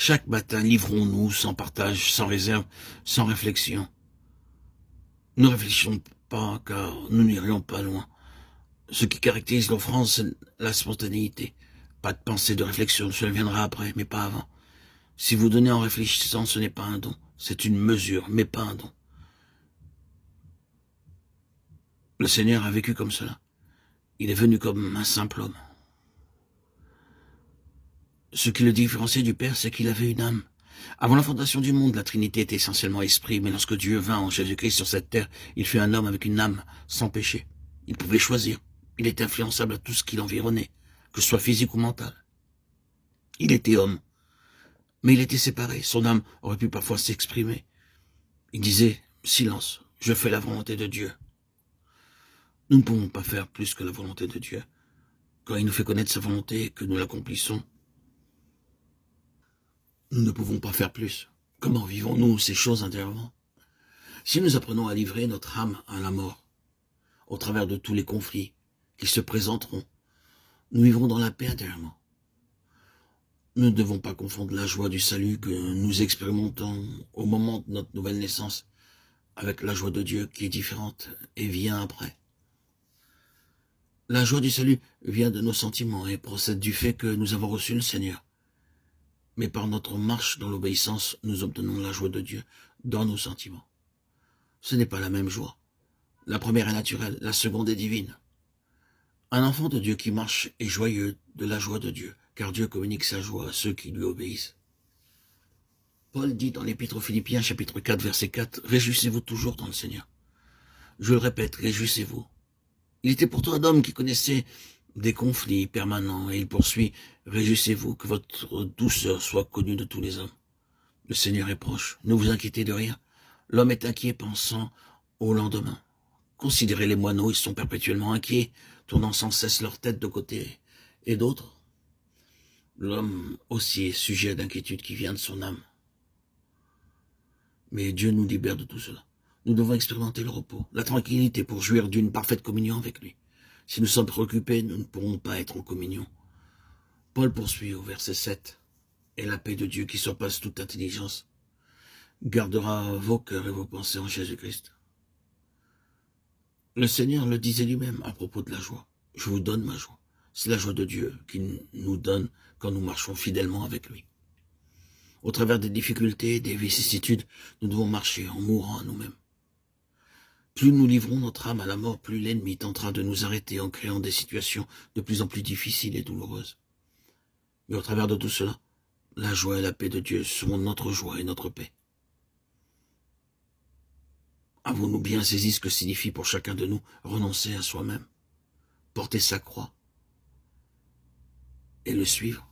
Chaque matin, livrons-nous sans partage, sans réserve, sans réflexion. Ne réfléchissons pas, car nous n'irions pas loin. Ce qui caractérise l'offrande, c'est la spontanéité. Pas de pensée, de réflexion, cela viendra après, mais pas avant. Si vous donnez en réfléchissant, ce n'est pas un don. C'est une mesure, mais pas un don. Le Seigneur a vécu comme cela. Il est venu comme un simple homme. Ce qui le différenciait du Père, c'est qu'il avait une âme. Avant la fondation du monde, la Trinité était essentiellement esprit, mais lorsque Dieu vint en Jésus-Christ sur cette terre, il fut un homme avec une âme sans péché. Il pouvait choisir. Il était influençable à tout ce qui l'environnait, que ce soit physique ou mental. Il était homme, mais il était séparé. Son âme aurait pu parfois s'exprimer. Il disait, silence, je fais la volonté de Dieu. Nous ne pouvons pas faire plus que la volonté de Dieu. Quand il nous fait connaître sa volonté et que nous l'accomplissons, nous ne pouvons pas faire plus. Comment vivons-nous ces choses intérieurement? Si nous apprenons à livrer notre âme à la mort, au travers de tous les conflits qui se présenteront, nous vivrons dans la paix intérieurement. Nous ne devons pas confondre la joie du salut que nous expérimentons au moment de notre nouvelle naissance avec la joie de Dieu qui est différente et vient après. La joie du salut vient de nos sentiments et procède du fait que nous avons reçu le Seigneur. Mais par notre marche dans l'obéissance, nous obtenons la joie de Dieu dans nos sentiments. Ce n'est pas la même joie. La première est naturelle, la seconde est divine. Un enfant de Dieu qui marche est joyeux de la joie de Dieu, car Dieu communique sa joie à ceux qui lui obéissent. Paul dit dans l'Épître aux Philippiens, chapitre 4, verset 4, « Réjouissez-vous toujours dans le Seigneur. » Je le répète, réjouissez-vous. Il était pourtant un homme qui connaissait des conflits permanents, et il poursuit, « Réjouissez-vous que votre douceur soit connue de tous les hommes. » Le Seigneur est proche, ne vous inquiétez de rien. L'homme est inquiet pensant au lendemain. Considérez les moineaux, ils sont perpétuellement inquiets, tournant sans cesse leur tête de côté. Et d'autres, l'homme aussi est sujet d'inquiétude qui vient de son âme. Mais Dieu nous libère de tout cela. Nous devons expérimenter le repos, la tranquillité pour jouir d'une parfaite communion avec lui. Si nous sommes préoccupés, nous ne pourrons pas être en communion. Paul poursuit au verset 7. « Et la paix de Dieu qui surpasse toute intelligence gardera vos cœurs et vos pensées en Jésus-Christ. » Le Seigneur le disait lui-même à propos de la joie. « Je vous donne ma joie. » C'est la joie de Dieu qu'il nous donne quand nous marchons fidèlement avec lui. Au travers des difficultés, des vicissitudes, nous devons marcher en mourant à nous-mêmes. Plus nous livrons notre âme à la mort, plus l'ennemi tentera de nous arrêter en créant des situations de plus en plus difficiles et douloureuses. Mais au travers de tout cela, la joie et la paix de Dieu seront notre joie et notre paix. Avons-nous bien saisi ce que signifie pour chacun de nous renoncer à soi-même, porter sa croix et le suivre?